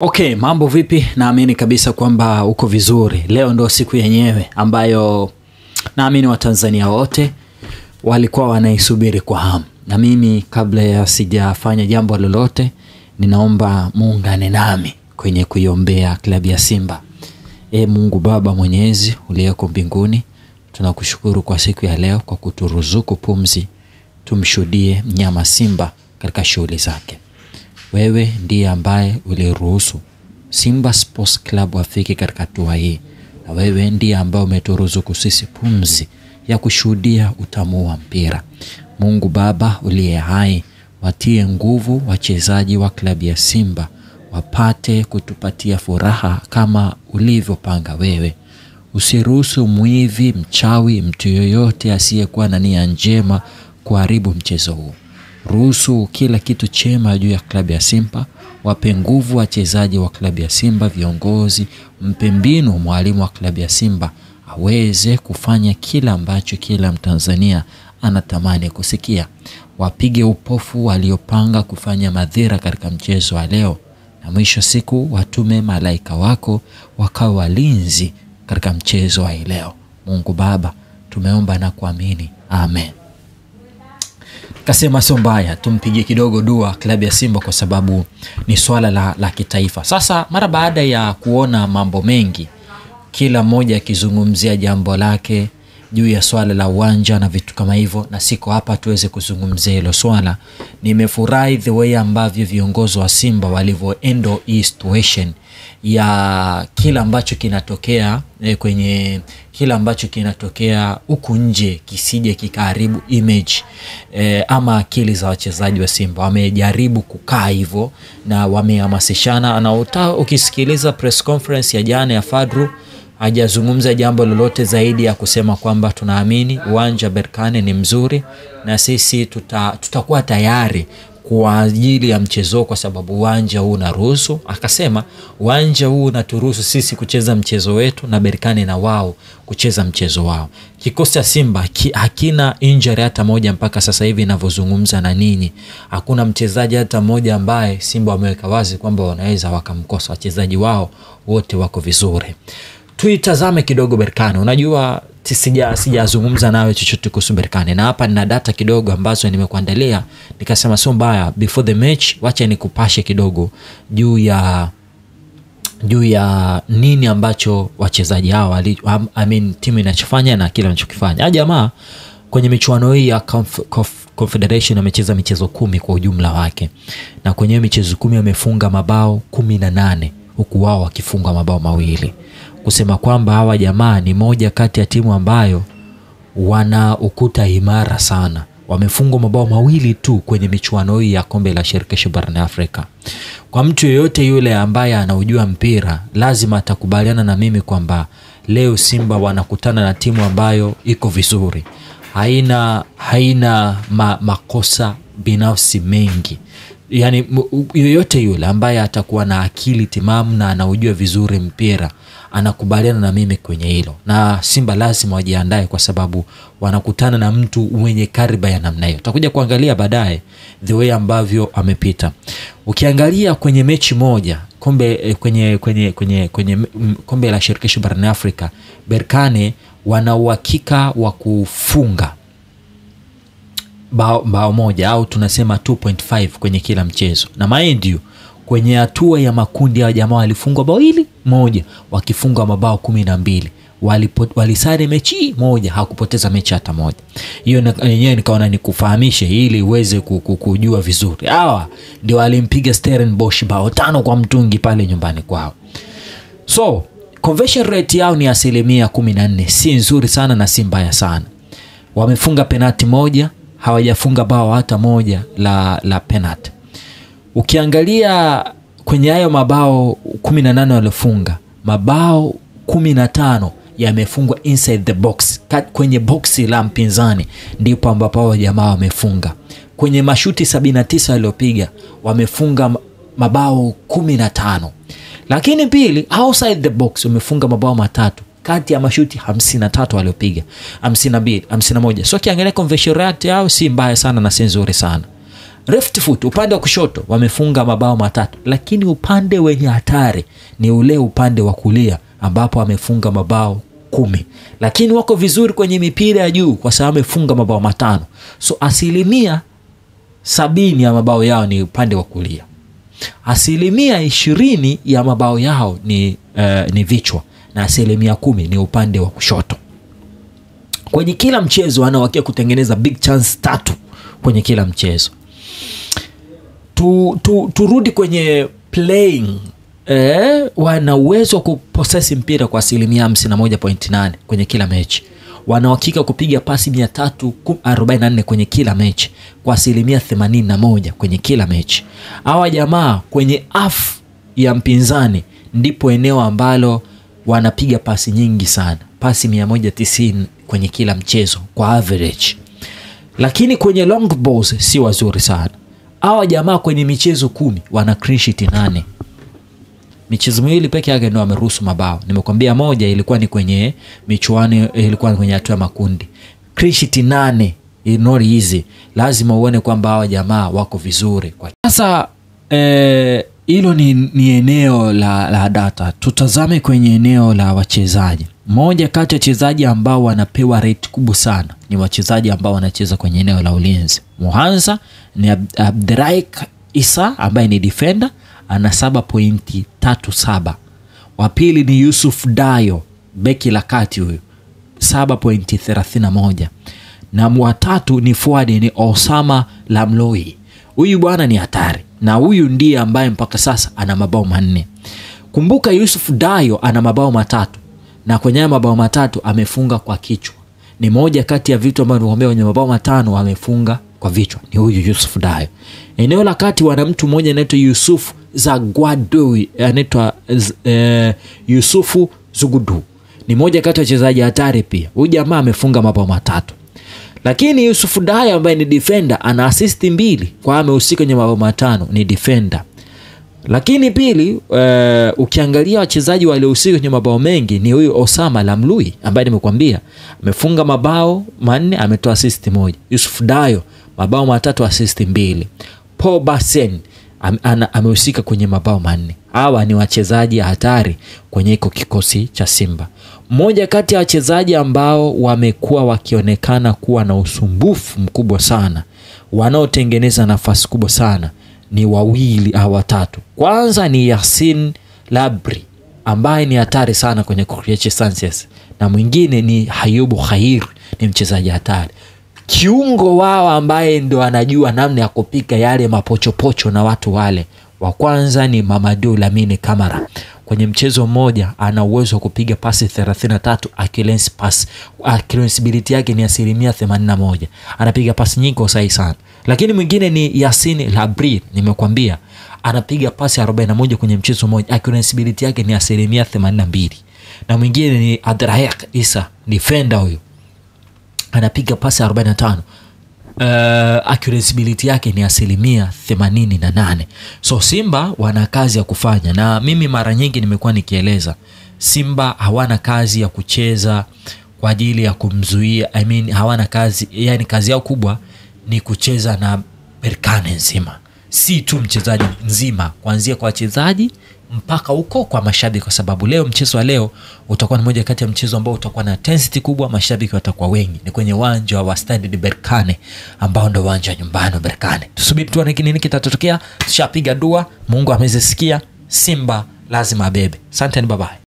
Okay, mambo vipi? Naamini kabisa kwamba uko vizuri. Leo ndo siku yenyewe ambayo naamini Watanzania wote walikuwa wanaisubiri kwa hamu. Na mimi kabla ya sijafanya jambo lolote, ninaomba muungane nami kwenye kuiombea klabu ya Simba. Mungu Baba Mwenyezi uliyeko mbinguni, tunakushukuru kwa siku ya leo kwa kuturuzuku pumzi tumshuhudie mnyama Simba katika shughuli zake. Wewe ndiye ambaye uliruhusu Simba Sports Club wafike katika hatua hii. Na wewe ndiye ambaye umeturuzuku sisi pumzi ya kushuhudia utamu wa mpira. Mungu Baba uliye hai, watie nguvu wachezaji wa klabu ya Simba wapate kutupatia furaha kama ulivyopanga wewe. Usiruhusu mwivi, mchawi, mtu yoyote asiyekuwa na nia njema kuharibu mchezo huu. Ruhusu kila kitu chema juu ya klabu ya Simba. Wape nguvu wachezaji wa klabu ya Simba, viongozi, mpe mbinu mwalimu wa klabu ya Simba aweze kufanya kila ambacho kila Mtanzania anatamani kusikia. Wapige upofu waliopanga kufanya madhira katika mchezo wa leo, na mwisho siku watume malaika wako wakawa walinzi katika mchezo wa leo. Mungu Baba, tumeomba na kuamini. Amen. Kasema sio mbaya, tumpigie kidogo dua klabu ya Simba kwa sababu ni swala la kitaifa. Sasa mara baada ya kuona mambo mengi, kila mmoja akizungumzia jambo lake juu ya swala la uwanja na vitu kama hivyo, na siko hapa tuweze kuzungumzia hilo swala. Nimefurahi the way ambavyo viongozi wa Simba walivyoendo hii situation ya kila ambacho kinatokea kwenye kila ambacho kinatokea huku nje kisije kikaharibu image ama akili za wachezaji wa Simba. Wamejaribu kukaa hivyo na wamehamasishana, na ukisikiliza press conference ya jana ya Fadru hajazungumza jambo lolote zaidi ya kusema kwamba tunaamini uwanja Berkane ni mzuri na sisi tutakuwa tayari kwa ajili ya mchezo kwa sababu uwanja huu unaruhusu. Akasema uwanja huu unaturuhusu sisi kucheza mchezo wetu na Berkane na wao kucheza mchezo wao. Kikosi cha Simba hakina injury hata moja mpaka sasa hivi ninavyozungumza na ninyi. Hakuna mchezaji hata mmoja ambaye Simba wameweka wazi kwamba wanaweza wakamkosa. Wachezaji wao wote wako vizuri. Tuitazame kidogo Berkane. Unajua sijazungumza nawe chochote kuhusu Berkane, na hapa nina data kidogo ambazo nimekuandalia. Nikasema sio mbaya before the match wacha nikupashe kidogo juu ya nini ambacho wachezaji hao timu inachofanya na kile wanachokifanya. Jamaa kwenye michuano hii ya Confederation amecheza michezo 10 kwa ujumla wake, na kwenye michezo 10 amefunga mabao 18 huku wao wakifunga mabao 2. Kusema kwamba hawa jamaa ni moja kati ya timu ambayo wana ukuta imara sana. Wamefunga mabao 2 tu kwenye michuano hii ya kombe la shirikisho barani Afrika. Kwa mtu yeyote yule ambaye anaujua mpira lazima atakubaliana na mimi kwamba leo Simba wanakutana na timu ambayo iko vizuri. Haina makosa binafsi mengi. Yani yoyote yule ambaye atakuwa na akili timamu na anaujua vizuri mpira anakubaliana na mimi kwenye hilo. Na Simba lazima wajiandae kwa sababu wanakutana na mtu mwenye kariba ya namna hiyo. Tutakuja kuangalia baadaye the way ambavyo amepita. Ukiangalia kwenye mechi moja kwenye kombe la shirikisho barani Afrika, Berkane wana uhakika wa kufunga bao moja au tunasema 2.5 kwenye kila mchezo. Na mind you, kwenye hatua ya makundi ya jamaa walifungwa bao moja wakifunga mabao 12. Walisare mechi moja, hakupoteza mechi hata moja. Hiyo yenyewe nikaona nikufahamishe ili uweze kujua vizuri. Hawa ndio walimpiga Stellenbosch bao 5 kwa mtungi pale nyumbani kwao. So conversion rate yao ni 14%. Si nzuri sana na si mbaya sana. Wamefunga penalti moja, hawajafunga bao hata moja la penalti. Ukiangalia kwenye hayo mabao 18 walofunga, mabao 15 yamefungwa inside the box, kwenye boxi la mpinzani ndipo ambapo hao jamaa wamefunga. Kwenye mashuti 79 waliopiga wamefunga mabao 15. Lakini pili, outside the box wamefunga mabao 3 kati ya mashuti 53 waliopiga, 51. So kiangalia conversion rate yao si mbaya sana na si nzuri sana. left foot, upande wa kushoto wamefunga mabao 3, lakini upande wenye hatari ni ule upande wa kulia ambapo wamefunga mabao 10. Lakini wako vizuri kwenye mipira ya juu kwa sababu wamefunga mabao 5. So 70% ya mabao yao ni upande wa kulia. 20% ya mabao yao ni vichwa na 10% ni upande wa kushoto. Kwenye kila mchezo wanawakia kutengeneza big chance 3 kwenye kila mchezo. Turudi kwenye playing. Wana uwezo wa kupossess mpira kwa 51.8 kwenye kila mechi. Wana uhakika kupiga pasi 344 kwenye kila mechi kwa 81% kwenye kila mechi. Hawa jamaa kwenye half ya mpinzani ndipo eneo ambalo wanapiga pasi nyingi sana, pasi 190 kwenye kila mchezo kwa average. Lakini kwenye long balls si wazuri sana. Hawa jamaa kwenye michezo 10 wana clean sheet 8. Michezo miwili pekee yake ndio wameruhusu mabao. Nimekwambia moja ilikuwa ni kwenye michuano, ilikuwa kwenye hatua ya makundi. Clean sheet 8 is not easy. Lazima uone kwamba hawa jamaa wako vizuri. Sasa hilo ni eneo la data. Tutazame kwenye eneo la wachezaji. Moja kati ya wachezaji ambao wanapewa rate kubwa sana ni wachezaji ambao wanacheza kwenye eneo la ulinzi. Mwanza ni Abderaik Isa ambaye ni defender, ana 7.37. Wa pili ni Yusuf Dayo, beki la kati huyo, 7.31. Na wa tatu ni forward ni Osama Lamloi. Huyu bwana ni hatari. Na huyu ndiye ambaye mpaka sasa ana mabao 4. Kumbuka Yusuf Dayo ana mabao 3. Na kwenye mabao 3 amefunga kwa kichwa. Ni moja kati ya vitu ambavyo nimekwambia kwenye mabao 5 amefunga kwa vichwa. Ni huyu Yusuf Dayo. Eneo la kati wana mtu mmoja anaitwa Yusuf Zagwadui, anaitwa Yusufu Zugudu. Ni moja kati ya wachezaji hatari pia. Huyu jamaa amefunga mabao 3. Lakini Yusuf Dayo ambaye ni defender ana assist 2 kwa amehusika kwenye mabao 5, ni defender. Lakini pili, ukiangalia wachezaji waliohusika kwenye mabao mengi ni huyu Osama Lamlui ambaye nimekuambia amefunga mabao 4, ametoa assist 1. Yusuf Dayo mabao 3, assist 2. Paul Basen amehusika kwenye mabao 4. Hawa ni wachezaji hatari kwenye iko kikosi cha Simba. Mmoja kati ya wachezaji ambao wamekuwa wakionekana kuwa na usumbufu mkubwa sana, wanaotengeneza nafasi kubwa sana, ni wawili au watatu. Kwanza ni Yasin Labri ambaye ni hatari sana kwenye create chances, na mwingine ni Hayubu Khair, ni mchezaji hatari. Kiungo wao ambaye ndo anajua namna ya kupika yale mapochopocho na watu wale, wa kwanza ni Mamadou Lamine Kamara. Kwenye mchezo mmoja ana uwezo wa kupiga pasi 33, accuracy pass, accuracy yake ni 81%. Anapiga pasi nyingi kwa sahihi sana. Lakini mwingine ni Yasin Labri, nimekwambia anapiga pasi 41 kwenye mchezo mmoja, accuracy yake ni 82%. Na mwingine ni Abderaik Isa, defender huyo, anapiga pasi 45. Accuracy yake ni 88%. So Simba wana kazi ya kufanya, na mimi mara nyingi nimekuwa nikieleza Simba hawana kazi ya kucheza kwa ajili ya kumzuia, hawana kazi, yani kazi yao kubwa ni kucheza na Berkane nzima, si tu mchezaji nzima, kuanzia kwa wachezaji mpaka huko kwa mashabiki, kwa sababu leo mchezo wa leo utakuwa ni moja kati ya mchezo ambao utakuwa na intensity kubwa, mashabiki watakuwa wengi. Ni kwenye uwanja wa Stade de Berkane ambao ndio uwanja nyumbani wa Berkane. Tusubiri tuone nini kitatokea. Tushapiga dua, Mungu amezisikia. Simba lazima abebe. Asante, bye bye.